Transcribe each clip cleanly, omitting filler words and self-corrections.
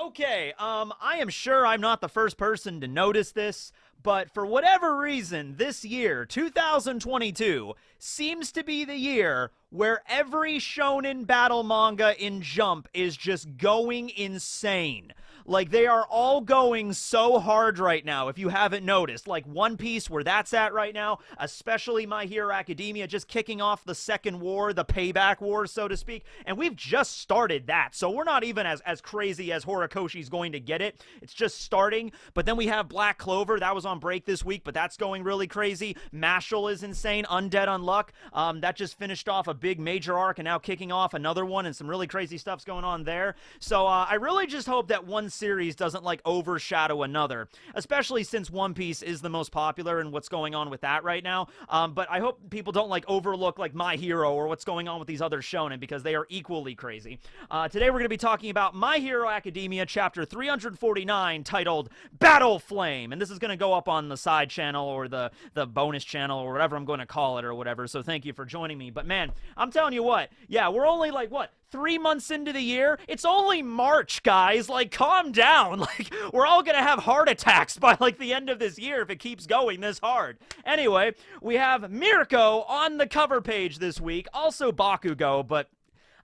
Okay, I am sure I'm not the first person to notice this, but for whatever reason, this year, 2022, seems to be the year where every shonen battle manga in Jump is just going insane. Like, they are all going so hard right now, if you haven't noticed. Like, One Piece, where that's at right now, especially My Hero Academia, just kicking off the second war, the payback war, so to speak. And we've just started that, so we're not even as crazy as Horikoshi's going to get it. It's just starting. But then we have Black Clover, that was on break this week, but that's going really crazy. Mashal is insane. Undead Unluck, that just finished off a big major arc and now kicking off another one, and some really crazy stuff's going on there. So I really just hope that one series doesn't like overshadow another, especially since One Piece is the most popular and what's going on with that right now. But I hope people don't like overlook like My Hero or what's going on with these other shonen, because they are equally crazy. Today we're going to be talking about My Hero Academia chapter 349, titled Battle Flame, and this is going to go up on the side channel or the bonus channel or whatever I'm going to call it or whatever. So thank you for joining me. But man, I'm telling you what, yeah, we're only like, what, 3 months into the year? It's only March, guys. Like, calm down. Like, we're all gonna have heart attacks by, like, the end of this year if it keeps going this hard. Anyway, we have Mirko on the cover page this week. Also Bakugo, but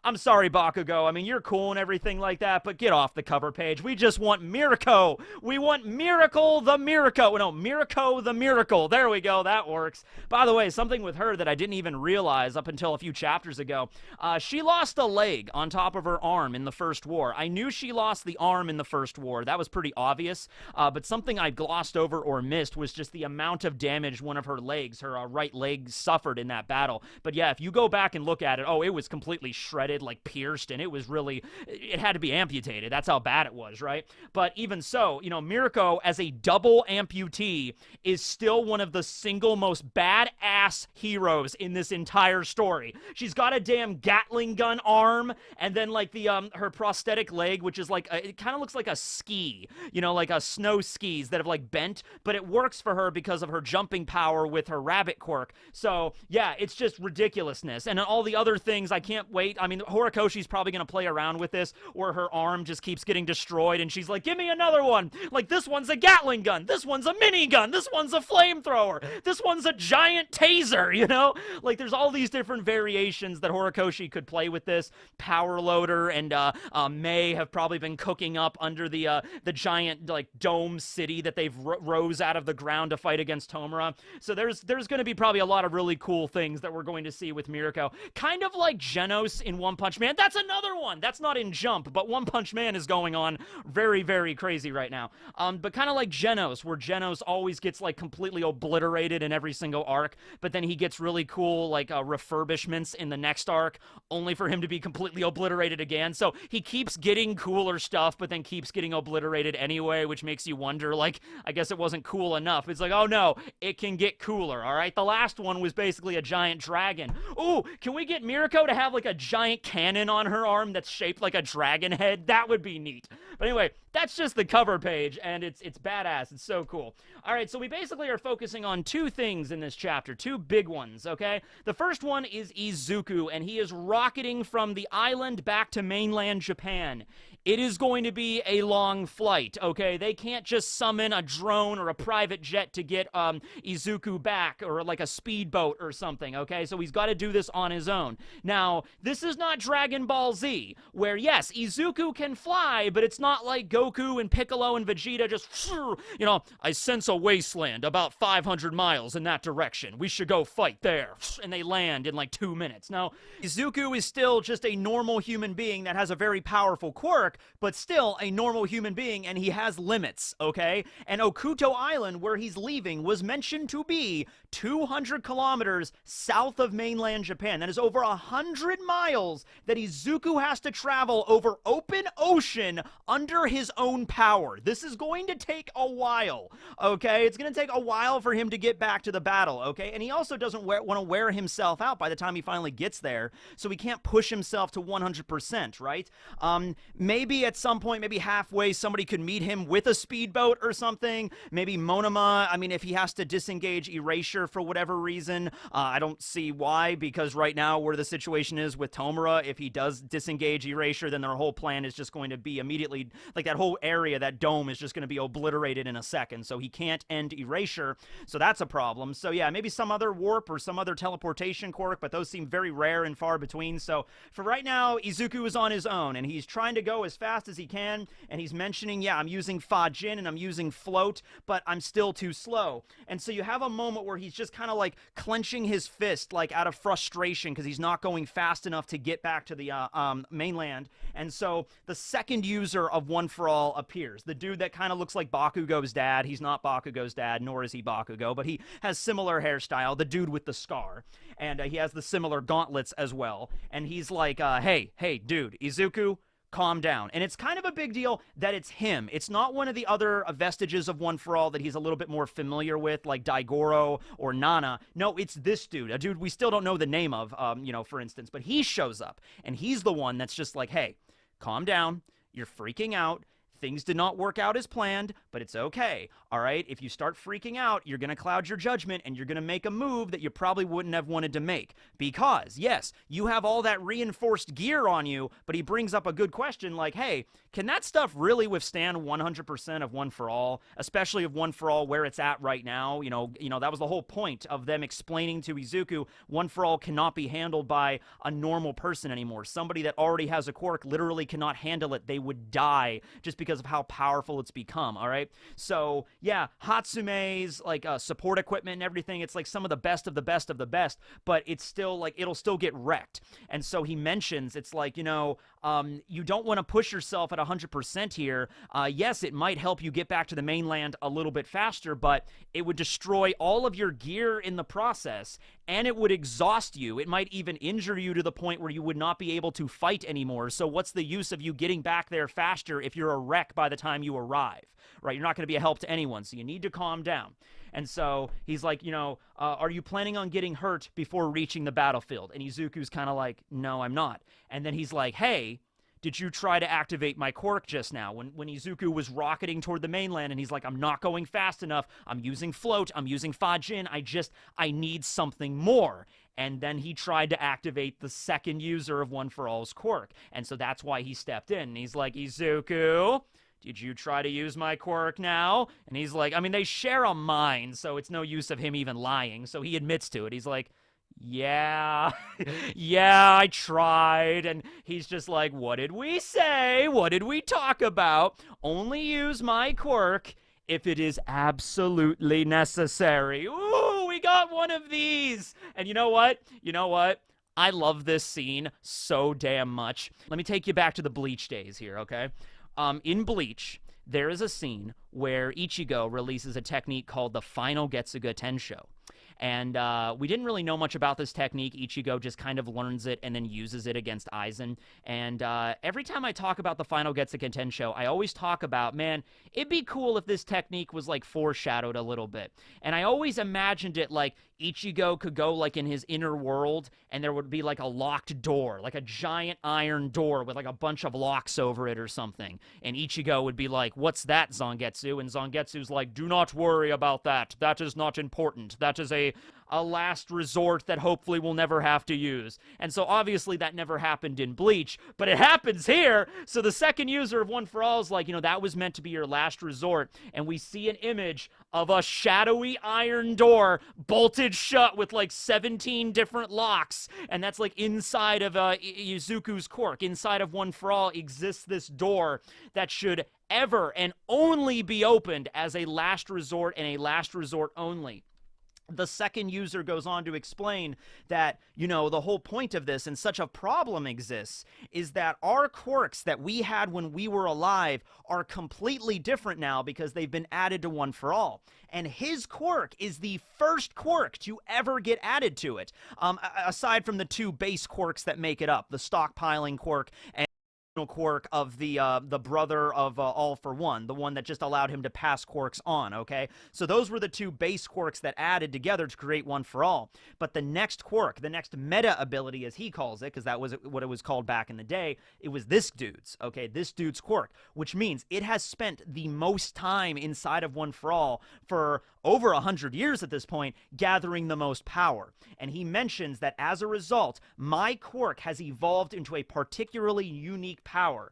I'm sorry, Bakugo. I mean, you're cool and everything like that, but get off the cover page. We just want Mirko. We want Miracle the Mirko. No, Mirko the Miracle. There we go. That works. By the way, something with her that I didn't even realize up until a few chapters ago. She lost a leg on top of her arm in the first war. I knew she lost the arm in the first war. That was pretty obvious. But something I glossed over or missed was just the amount of damage one of her legs, her right leg, suffered in that battle. But yeah, if you go back and look at it, oh, it was completely shredded, like pierced, and it was really, it had to be amputated. That's how bad it was, right? But even so, you know, Mirko as a double amputee is still one of the single most badass heroes in this entire story. She's got a damn Gatling gun arm, and then like the her prosthetic leg, which is like it kind of looks like a ski, you know, like a snow skis that have like bent, but it works for her because of her jumping power with her rabbit quirk. So yeah, it's just ridiculousness. And all the other things, I can't wait. I mean, Horikoshi's probably going to play around with this, where her arm just keeps getting destroyed, and she's like, give me another one. Like, this one's a Gatling gun. This one's a minigun. This one's a flamethrower. This one's a giant taser, you know? Like, there's all these different variations that Horikoshi could play with this. Power Loader and May have probably been cooking up under the giant, like, dome city that they've rose out of the ground to fight against Tomura. So there's going to be probably a lot of really cool things that we're going to see with Mirko. Kind of like Genos in One Punch Man. That's another one. That's not in Jump, but One Punch Man is going on very, very crazy right now. But kind of like Genos, where Genos always gets like completely obliterated in every single arc, but then he gets really cool like refurbishments in the next arc, only for him to be completely obliterated again. So he keeps getting cooler stuff, but then keeps getting obliterated anyway, which makes you wonder, like, I guess it wasn't cool enough. It's like, oh no, it can get cooler, all right? The last one was basically a giant dragon. Ooh, can we get Mirko to have like a giant cannon on her arm that's shaped like a dragon head? That would be neat. But anyway, that's just the cover page, and it's badass. It's so cool. All right, so we basically are focusing on two things in this chapter, two big ones, okay? The first one is Izuku, and he is rocketing from the island back to mainland Japan. It is going to be a long flight, okay? They can't just summon a drone or a private jet to get Izuku back, or like a speedboat or something, okay? So he's got to do this on his own. Now, this is not Dragon Ball Z, where yes, Izuku can fly, but it's not like Goku and Piccolo and Vegeta just, you know, I sense a wasteland about 500 miles in that direction. We should go fight there. And they land in like 2 minutes. Now, Izuku is still just a normal human being that has a very powerful quirk, but still a normal human being, and he has limits, okay? And Okuto Island, where he's leaving, was mentioned to be 200 kilometers south of mainland Japan. That is over 100 miles that Izuku has to travel over open ocean under his own power. This is going to take a while, okay? It's going to take a while for him to get back to the battle, okay? And he also doesn't want to wear himself out by the time he finally gets there, so he can't push himself to 100%, right? Maybe at some point, maybe halfway, somebody could meet him with a speedboat or something. Maybe Monoma, I mean, if he has to disengage Erasure for whatever reason, I don't see why, because right now where the situation is with Tomura, if he does disengage Erasure, then their whole plan is just going to be immediately completely, like that whole area, that dome is just going to be obliterated in a second. So he can't end erasure. So that's a problem. So yeah, maybe some other warp or some other teleportation quirk, but those seem very rare and far between. So for right now, Izuku is on his own, and he's trying to go as fast as he can, and he's mentioning, yeah, I'm using Fajin and I'm using Float, but I'm still too slow. And so you have a moment where he's just kind of like clenching his fist, like out of frustration, because he's not going fast enough to get back to the mainland. And so the second user of One For All appears. The dude that kind of looks like Bakugo's dad. He's not Bakugo's dad, nor is he Bakugo, but he has similar hairstyle, the dude with the scar. And he has the similar gauntlets as well. And he's like, hey, dude, Izuku, calm down. And it's kind of a big deal that it's him. It's not one of the other vestiges of One For All that he's a little bit more familiar with, like Daigoro or Nana. No, it's this dude, a dude we still don't know the name of, for instance. But he shows up, and he's the one that's just like, hey, calm down. You're freaking out. Things did not work out as planned, but it's okay, all right? If you start freaking out, you're going to cloud your judgment, and you're going to make a move that you probably wouldn't have wanted to make. Because, yes, you have all that reinforced gear on you, but he brings up a good question like, hey, can that stuff really withstand 100% of One For All, especially of One For All where it's at right now? You know, that was the whole point of them explaining to Izuku, One For All cannot be handled by a normal person anymore. Somebody that already has a quirk literally cannot handle it. They would die just because of how powerful it's become, all right? So, yeah, Hatsume's, like, support equipment and everything, it's like some of the best of the best of the best, but it's still, like, it'll still get wrecked. And so he mentions, it's like, you don't want to push yourself at 100% here. Yes, it might help you get back to the mainland a little bit faster, but it would destroy all of your gear in the process, and it would exhaust you. It might even injure you to the point where you would not be able to fight anymore. So what's the use of you getting back there faster if you're a wreck by the time you arrive, right? You're not going to be a help to anyone, so you need to calm down. And so he's like, are you planning on getting hurt before reaching the battlefield? And Izuku's kind of like, no, I'm not. And then he's like, hey, did you try to activate my quirk just now? When Izuku was rocketing toward the mainland, and he's like, I'm not going fast enough. I'm using Float. I'm using Fajin. I need something more. And then he tried to activate the second user of One For All's quirk. And so that's why he stepped in. And he's like, Izuku, did you try to use my quirk now? And he's like, I mean, they share a mind, so it's no use of him even lying. So he admits to it. He's like, yeah, I tried. And he's just like, what did we say? What did we talk about? Only use my quirk if it is absolutely necessary. Ooh, we got one of these. And you know what? I love this scene so damn much. Let me take you back to the Bleach days here, okay? In Bleach, there is a scene where Ichigo releases a technique called the Final Getsuga Tensho. And we didn't really know much about this technique. Ichigo just kind of learns it and then uses it against Aizen. And every time I talk about the Final Getsuga Tensho, I always talk about, man, it'd be cool if this technique was, like, foreshadowed a little bit. And I always imagined it like Ichigo could go, like, in his inner world, and there would be, like, a locked door, like a giant iron door with, like, a bunch of locks over it or something. And Ichigo would be like, what's that, Zangetsu? And Zangetsu's like, do not worry about that. That is not important. That is a last resort that hopefully we'll never have to use. And so obviously that never happened in Bleach, but it happens here. So the second user of One For All is like, that was meant to be your last resort. And we see an image of a shadowy iron door bolted shut with like 17 different locks. And that's like inside of Izuku's quirk. Inside of One For All exists this door that should ever and only be opened as a last resort and a last resort only. The second user goes on to explain that, the whole point of this and such a problem exists is that our quirks that we had when we were alive are completely different now because they've been added to One For All. And his quirk is the first quirk to ever get added to it, aside from the two base quirks that make it up, the stockpiling quirk and quirk of the brother of All For One, the one that just allowed him to pass quirks on, okay? So those were the two base quirks that added together to create One For All. But the next quirk, the next meta ability as he calls it, because that was what it was called back in the day, it was this dude's, okay? This dude's quirk, which means it has spent the most time inside of One For All for over 100 years at this point, gathering the most power. And he mentions that as a result, my quirk has evolved into a particularly unique power.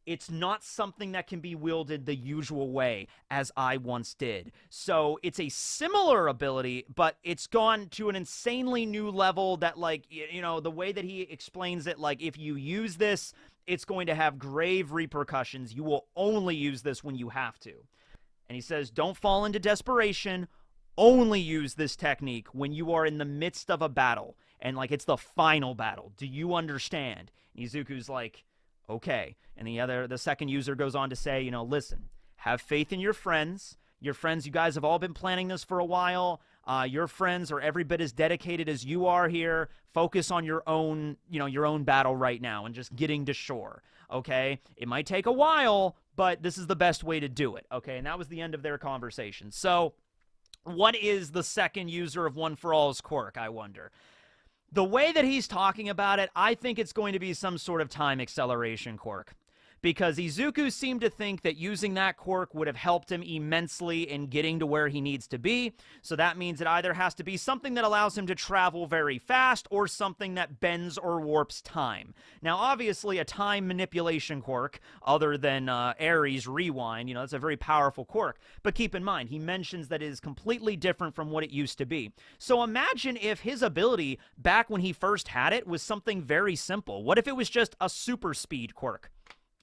it's not something that can be wielded the usual way as I once did. So it's a similar ability, but it's gone to an insanely new level that, like, the way that he explains it, like, if you use this, it's going to have grave repercussions. You will only use this when you have to. And he says, don't fall into desperation. Only use this technique when you are in the midst of a battle. And, like, it's the final battle. Do you understand? And Izuku's like, okay. And the second user goes on to say, listen, have faith in your friends. Your friends, you guys have all been planning this for a while. Your friends are every bit as dedicated as you are here. Focus on your own battle right now and just getting to shore, okay? It might take a while, but this is the best way to do it, okay? And that was the end of their conversation. So what is the second user of One for All's quirk, I wonder? The way that he's talking about it, I think it's going to be some sort of time acceleration quirk. Because Izuku seemed to think that using that quirk would have helped him immensely in getting to where he needs to be. So that means it either has to be something that allows him to travel very fast or something that bends or warps time. Now, obviously, a time manipulation quirk, other than Aries Rewind, it's a very powerful quirk. But keep in mind, he mentions that it is completely different from what it used to be. So imagine if his ability, back when he first had it, was something very simple. What if it was just a super speed quirk?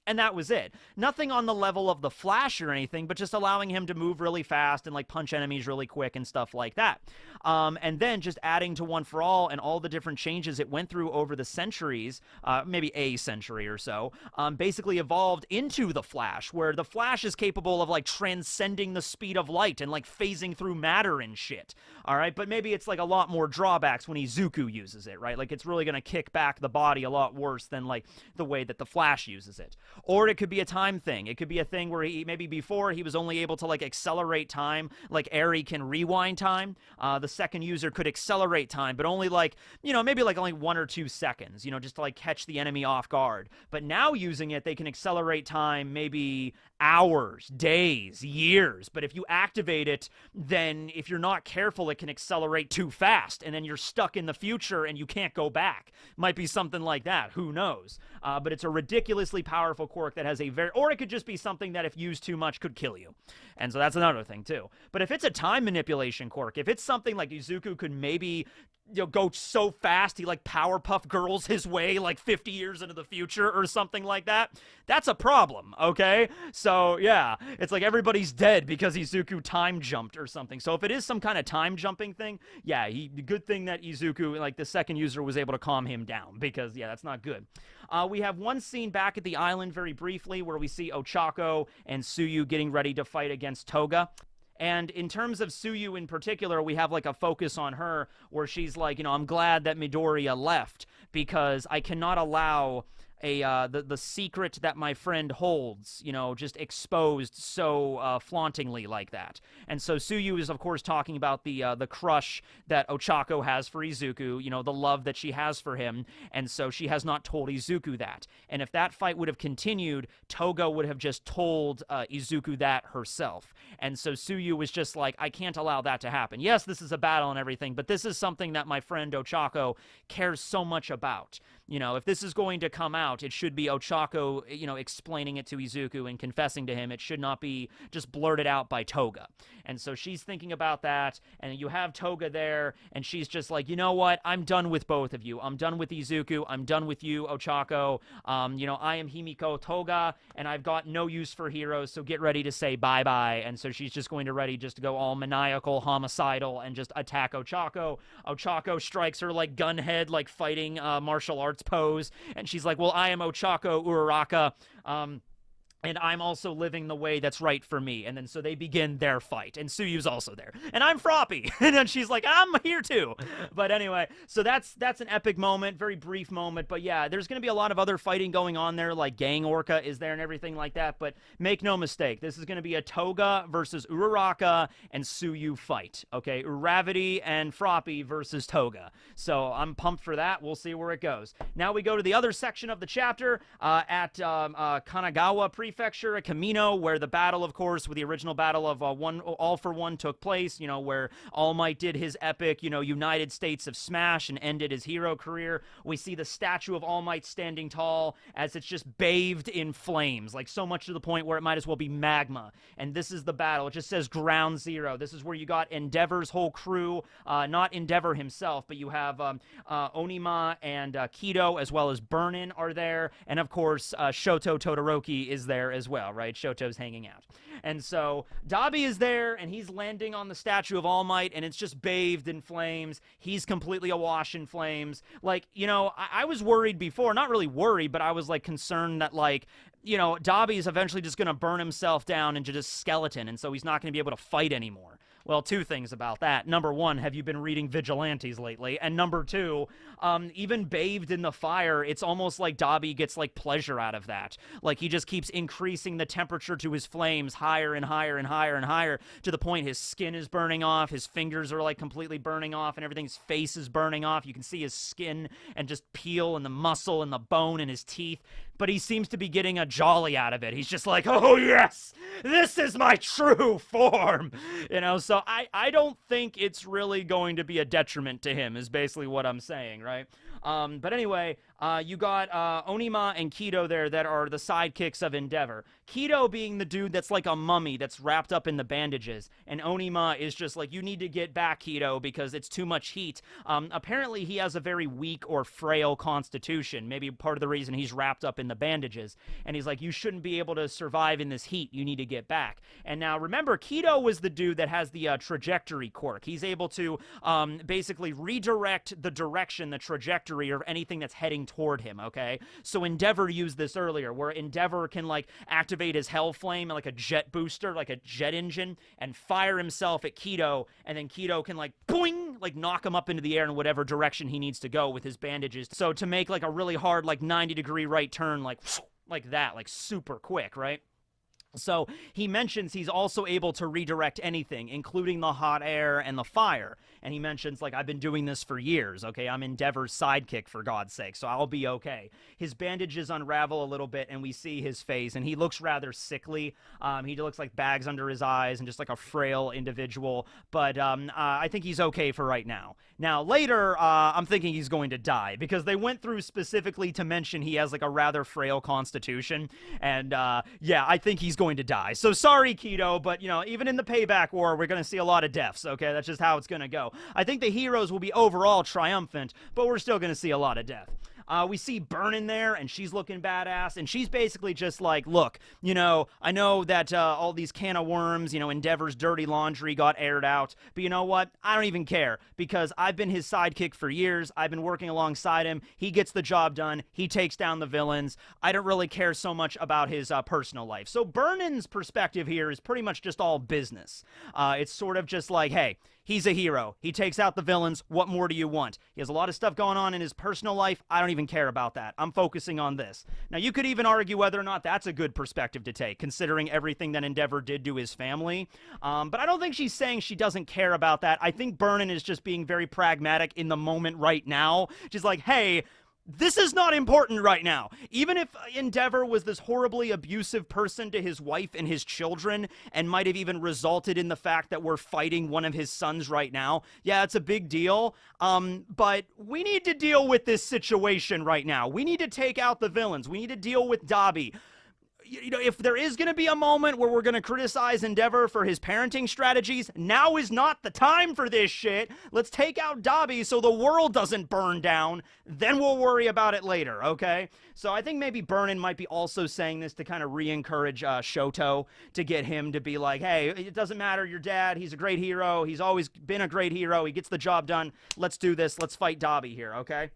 And that was it. Nothing on the level of the Flash or anything, but just allowing him to move really fast and, like, punch enemies really quick and stuff like that. And then just adding to One for All and all the different changes it went through over the centuries, maybe a century or so, basically evolved into the Flash, where the Flash is capable of, like, transcending the speed of light and, like, phasing through matter and shit. All right? But maybe it's, like, a lot more drawbacks when Izuku uses it, right? Like, it's really going to kick back the body a lot worse than, like, the way that the Flash uses it. Or it could be a time thing. It could be a thing where maybe before he was only able to, like, accelerate time, like Eri can rewind time. The second user could accelerate time, but only, like, maybe like only 1 or 2 seconds, just to, like, catch the enemy off guard. But now using it, they can accelerate time maybe hours, days, years. But if you activate it, then if you're not careful, it can accelerate too fast, and then you're stuck in the future and you can't go back. Might be something like that. Who knows? But it's a ridiculously powerful quirk that has or it could just be something that if used too much could kill you. And so that's another thing too. But if it's a time manipulation quirk, if it's something like Izuku could maybe go so fast he, like, Powerpuff Girls his way, like, 50 years into the future or something like that, that's a problem, okay? So, yeah, it's like everybody's dead because Izuku time jumped or something. So if it is some kind of time jumping thing, yeah, good thing that Izuku, like, the second user was able to calm him down, because, yeah, that's not good. We have one scene back at the island very briefly where we see Ochako and Tsuyu getting ready to fight against Toga. And in terms of Tsuyu in particular, we have, like, a focus on her where she's like, I'm glad that Midoriya left because I cannot allow the secret that my friend holds, just exposed so flauntingly like that. And so Tsuyu is, of course, talking about the crush that Ochako has for Izuku, the love that she has for him, and so she has not told Izuku that. And if that fight would have continued, Toga would have just told Izuku that herself. And so Tsuyu was just like, I can't allow that to happen. Yes, this is a battle and everything, but this is something that my friend Ochako cares so much about. If this is going to come out, it should be Ochako, explaining it to Izuku and confessing to him. It should not be just blurted out by Toga. And so she's thinking about that, and you have Toga there, and she's just like, you know what? I'm done with both of you. I'm done with Izuku. I'm done with you, Ochako. I am Himiko Toga, and I've got no use for heroes, so get ready to say bye-bye. And so she's just going to to go all maniacal, homicidal, and just attack Ochako. Ochako strikes her, like, gunhead, like, fighting martial arts pose, and she's like, well, I am Ochako Uraraka, and I'm also living the way that's right for me. And then so they begin their fight, and Tsuyu's also there, and I'm Froppy, and then she's like, I'm here too. But anyway, so that's an epic moment, very brief moment, but yeah, there's gonna be a lot of other fighting going on there, like Gang Orca is there and everything like that. But make no mistake, this is gonna be a Toga versus Uraraka and Tsuyu fight, okay? Uravity and Froppy versus Toga. So I'm pumped for that. We'll see where it goes. Now we go to the other section of the chapter at Kanagawa Prefecture. Prefecture at Kamino, where the battle, of course, with the original battle of All for One took place, where All Might did his epic, United States of Smash and ended his hero career. We see the statue of All Might standing tall as it's just bathed in flames, like so much to the point where it might as well be magma. And this is the battle. It just says Ground Zero. This is where you got Endeavor's whole crew, not Endeavor himself, but you have Onima and Kido, as well as Burnin are there, and of course Shoto Todoroki is there as well, right? Shoto's hanging out. And so Dabi is there, and he's landing on the statue of All Might, and it's just bathed in flames. He's completely awash in flames. Like, I was worried before, not really worried, but I was like concerned that Dabi is eventually just going to burn himself down into just skeleton, and so he's not going to be able to fight anymore. Well, two things about that. Number one, have you been reading Vigilantes lately? And number two, even bathed in the fire, it's almost like Dabi gets, pleasure out of that. Like, he just keeps increasing the temperature to his flames higher and higher and higher and higher, to the point his skin is burning off, his fingers are, completely burning off, and everything's face is burning off. You can see his skin and just peel, and the muscle and the bone in his teeth. But he seems to be getting a jolly out of it. He's just like, oh yes, this is my true form. So I don't think it's really going to be a detriment to him, is basically what I'm saying, right? But anyway, you got Onima and Kido there that are the sidekicks of Endeavor. Kido being the dude that's like a mummy that's wrapped up in the bandages, and Onima is just like, you need to get back, Kido, because it's too much heat. Apparently he has a very weak or frail constitution, maybe part of the reason he's wrapped up in the bandages, and he's like, you shouldn't be able to survive in this heat, you need to get back. And now remember, Kido was the dude that has the trajectory quirk. He's able to basically redirect the direction, the trajectory of anything that's heading toward him, okay? So Endeavor used this earlier, where Endeavor can activate his Hell Flame like a jet booster, like a jet engine, and fire himself at Kido, and then Kido can boing, knock him up into the air in whatever direction he needs to go with his bandages. So to make a really hard 90-degree right turn, like that, super quick, right? So he mentions he's also able to redirect anything, including the hot air and the fire. And he mentions, I've been doing this for years, okay? I'm Endeavor's sidekick, for God's sake, so I'll be okay. His bandages unravel a little bit, and we see his face, and he looks rather sickly. He looks like bags under his eyes and just like a frail individual. But I think he's okay for right now. Now, later, I'm thinking he's going to die, because they went through specifically to mention he has, a rather frail constitution. And, yeah, I think he's going to die. So sorry, Kido, but, even in the Payback War, we're going to see a lot of deaths, okay? That's just how it's going to go. I think the heroes will be overall triumphant, but we're still going to see a lot of death. We see Burnin there, and she's looking badass, and she's basically just like, look, I know that all these can of worms, Endeavor's dirty laundry got aired out, but you know what? I don't even care, because I've been his sidekick for years. I've been working alongside him. He gets the job done. He takes down the villains. I don't really care so much about his personal life. So Burnin's perspective here is pretty much just all business. It's sort of just like, hey, he's a hero. He takes out the villains. What more do you want? He has a lot of stuff going on in his personal life. I don't even care about that. I'm focusing on this. Now, you could even argue whether or not that's a good perspective to take, considering everything that Endeavor did to his family. But I don't think she's saying she doesn't care about that. I think Burnin is just being very pragmatic in the moment right now. She's like, hey, this is not important right now. Even if Endeavor was this horribly abusive person to his wife and his children, and might have even resulted in the fact that we're fighting one of his sons right now, yeah, it's a big deal. But we need to deal with this situation right now. We need to take out the villains. We need to deal with Dabi. If there is going to be a moment where we're going to criticize Endeavor for his parenting strategies, now is not the time for this shit. Let's take out Dabi so the world doesn't burn down. Then we'll worry about it later, okay? So I think maybe Burnin might be also saying this to kind of re-encourage Shoto, to get him to be like, hey, it doesn't matter, your dad, he's a great hero. He's always been a great hero. He gets the job done. Let's do this. Let's fight Dabi here, okay?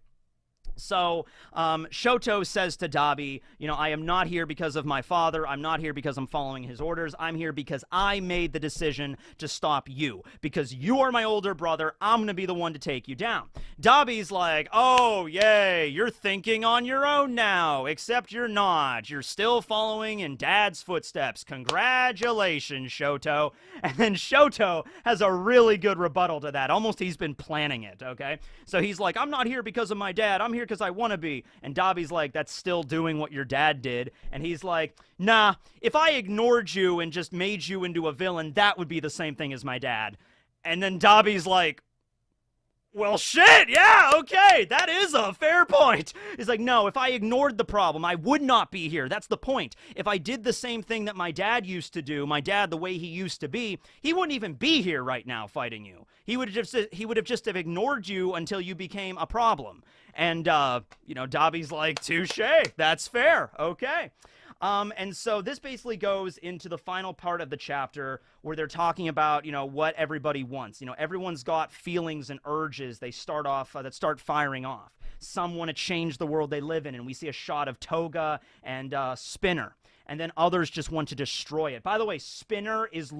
So, Shoto says to Dabi, I am not here because of my father. I'm not here because I'm following his orders. I'm here because I made the decision to stop you. Because you are my older brother, I'm going to be the one to take you down. Dabi's like, oh, yay, you're thinking on your own now. Except you're not. You're still following in Dad's footsteps. Congratulations, Shoto. And then Shoto has a really good rebuttal to that. Almost he's been planning it, okay? So he's like, I'm not here because of my dad. I'm here here because I want to be. And Dabi's like, that's still doing what your dad did. And he's like, nah, if I ignored you and just made you into a villain, that would be the same thing as my dad. And then Dabi's like, well, shit, yeah, okay, that is a fair point. He's like, no, if I ignored the problem, I would not be here. That's the point. If I did the same thing that my dad used to do, my dad the way he used to be, he wouldn't even be here right now fighting you. He would have just have ignored you until you became a problem. And, Dabi's like, touche, that's fair, okay. And so this basically goes into the final part of the chapter where they're talking about, what everybody wants. Everyone's got feelings and urges they start off, that start firing off. Some want to change the world they live in, and we see a shot of Toga and Spinner. And then others just want to destroy it. By the way, Spinner is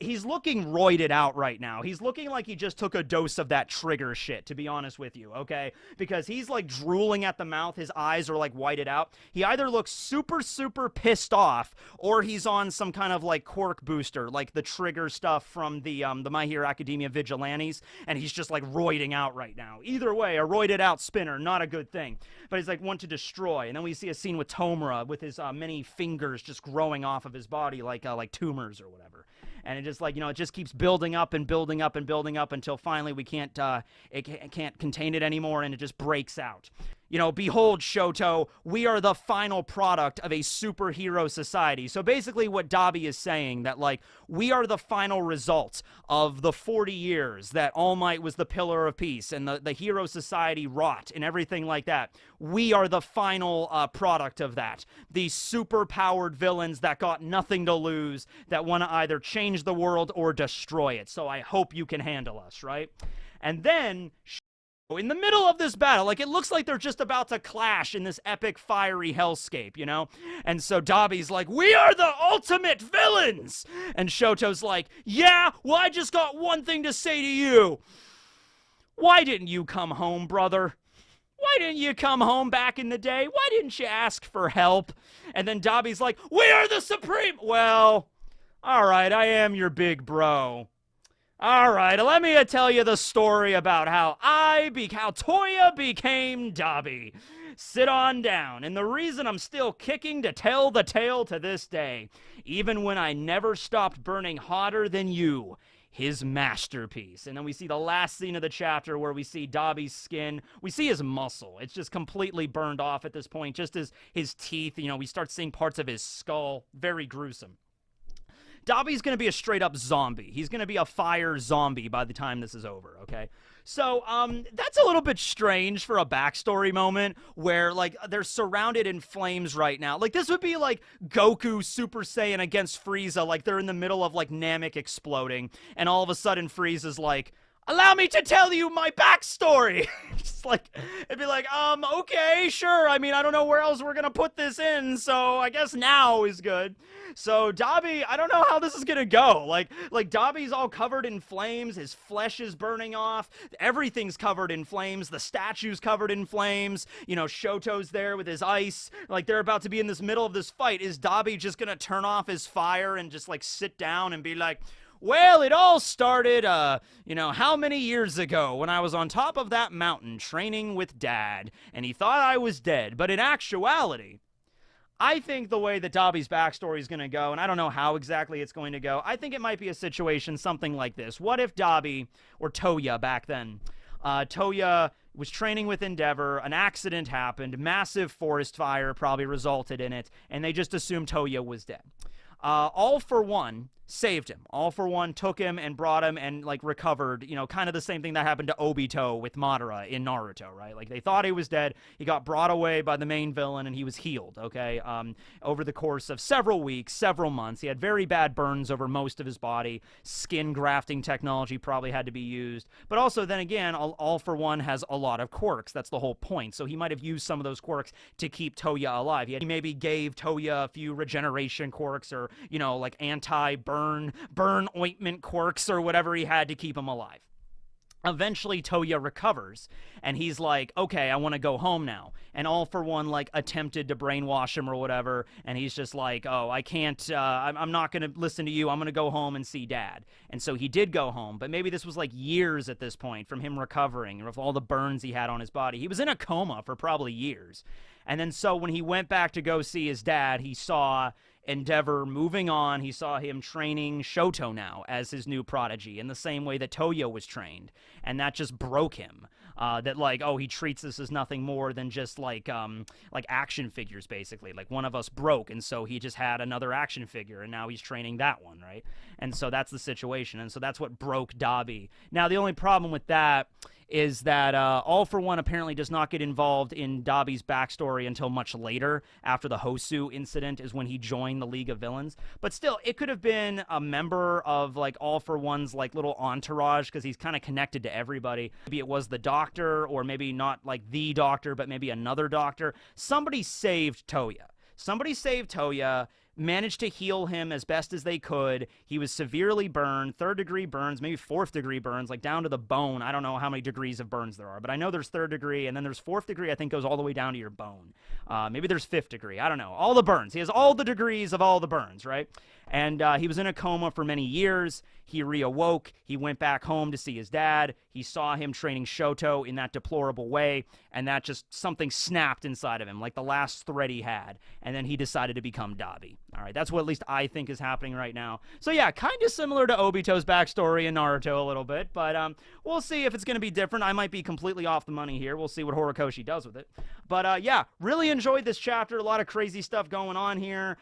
he's looking roided out right now. He's looking like he just took a dose of that trigger shit, to be honest with you, okay? Because he's like drooling at the mouth. His eyes are like whited out. He either looks super, super pissed off, or he's on some kind of like quirk booster, like the trigger stuff from the My Hero Academia Vigilantes, and he's just like roiding out right now. Either way, a roided out Spinner, not a good thing. But he's like, want to destroy. And then we see a scene with Tomura with his many fingers just growing off of his body like tumors or whatever. And it just it just keeps building up and building up and building up until finally we can't contain it anymore, and it just breaks out. Behold, Shoto, we are the final product of a superhero society. So basically what Dabi is saying, that, we are the final result of the 40 years that All Might was the pillar of peace and the hero society wrought and everything like that. We are the final product of that. These super-powered villains that got nothing to lose, that want to either change the world or destroy it. So I hope you can handle us, right? And then in the middle of this battle, it looks like they're just about to clash in this epic fiery hellscape, And so Dabi's like, we are the ultimate villains! And Shoto's like, yeah, well, I just got one thing to say to you. Why didn't you come home, brother? Why didn't you come home back in the day? Why didn't you ask for help? And then Dabi's like, we are the supreme... Well, all right, I am your big bro. All right, let me tell you the story about how Toya became Dabi. Sit on down. And the reason I'm still kicking to tell the tale to this day, even when I never stopped burning hotter than you, his masterpiece. And then we see the last scene of the chapter where we see Dabi's skin. We see his muscle. It's just completely burned off at this point, just as his teeth, we start seeing parts of his skull. Very gruesome. Dabi's going to be a straight-up zombie. He's going to be a fire zombie by the time this is over, okay? So, that's a little bit strange for a backstory moment where, they're surrounded in flames right now. This would be like Goku Super Saiyan against Frieza, they're in the middle of, Namek exploding, and all of a sudden Frieza's like, allow me to tell you my backstory. Just it'd be like, okay, sure. I mean, I don't know where else we're gonna put this in, so I guess now is good. So Dabi, I don't know how this is gonna go. Dabi's all covered in flames. His flesh is burning off. Everything's covered in flames. The statue's covered in flames. Shoto's there with his ice. They're about to be in this middle of this fight. Is Dabi just gonna turn off his fire and just sit down and be like, well, it all started, how many years ago when I was on top of that mountain training with Dad, and he thought I was dead. But in actuality, I think the way that Dabi's backstory is going to go, and I don't know how exactly it's going to go, I think it might be a situation something like this. What if Dabi, or Toya back then, Toya was training with Endeavor, an accident happened, massive forest fire probably resulted in it, and they just assumed Toya was dead. All for One saved him. All for One took him and brought him and recovered, kind of the same thing that happened to Obito with Madara in Naruto, right? They thought he was dead. He got brought away by the main villain and he was healed, okay? Over the course of several weeks, several months. He had very bad burns over most of his body. Skin grafting technology probably had to be used. But also, then again, All for One has a lot of quirks. That's the whole point. So he might have used some of those quirks to keep Toya alive. He maybe gave Toya a few regeneration quirks or, anti-burn ointment quirks or whatever he had to keep him alive. Eventually Toya recovers and he's like, okay, I want to go home now. And All For One like attempted to brainwash him or whatever, and he's just like, oh, I can't, I'm not going to listen to you, I'm going to go home and see Dad. And so he did go home, but maybe this was like years at this point from him recovering, with all the burns he had on his body. He was in a coma for probably years. And then so when he went back to go see his dad, he saw Endeavor moving on. He saw him training Shoto now as his new prodigy in the same way that Toya was trained. And that just broke him. That like, oh, he treats this as nothing more than just like action figures, basically. Like one of us broke, and so he just had another action figure, and now he's training that one, right? And so that's the situation, and so that's what broke Dabi. Now, the only problem with that is that All For One apparently does not get involved in Dabi's backstory until much later, after the Hosu incident is when he joined the League of Villains. But still, it could have been a member of like All For One's like little entourage, because he's kind of connected to everybody. Maybe it was the doctor, or maybe not like the doctor, but maybe another doctor. Somebody saved Toya. Somebody saved Toya, managed to heal him as best as they could. He was severely burned, 3rd-degree burns, maybe 4th-degree burns, like down to the bone. I don't know how many degrees of burns there are, but I know there's 3rd degree, and then there's 4th degree, I think goes all the way down to your bone. Maybe there's 5th degree. I don't know. All the burns. He has all the degrees of all the burns, right? And he was in a coma for many years. He reawoke. He went back home to see his dad. He saw him training Shoto in that deplorable way, and that just something snapped inside of him, like the last thread he had. And then he decided to become Dabi. All right, that's what at least I think is happening right now. So yeah, kind of similar to Obito's backstory in Naruto a little bit, but we'll see if it's going to be different. I might be completely off the money here. We'll see what Horikoshi does with it. But yeah, really enjoyed this chapter. A lot of crazy stuff going on here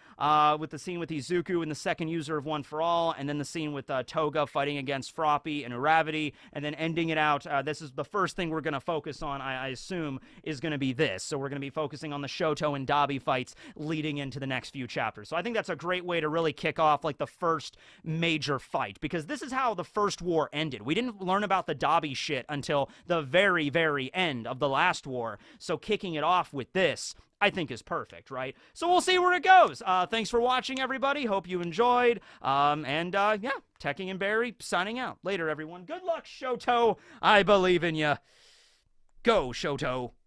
with the scene with Izuku and the second user of One For All, and then the scene with Toga fighting against Froppy and Uravity, and then ending it out. This is the first thing we're going to focus on, I assume, is going to be this. So we're going to be focusing on the Shoto and Dabi fights leading into the next few chapters. So I think that's a great way to really kick off like the first major fight, because this is how the first war ended. We didn't learn about the Dabi shit until the very, very end of the last war. So kicking it off with this, I think, is perfect, right? So we'll see where it goes. Thanks for watching, everybody. Hope you enjoyed. Yeah, Tekking and Barry signing out. Later, everyone. Good luck, Shoto. I believe in ya. Go, Shoto.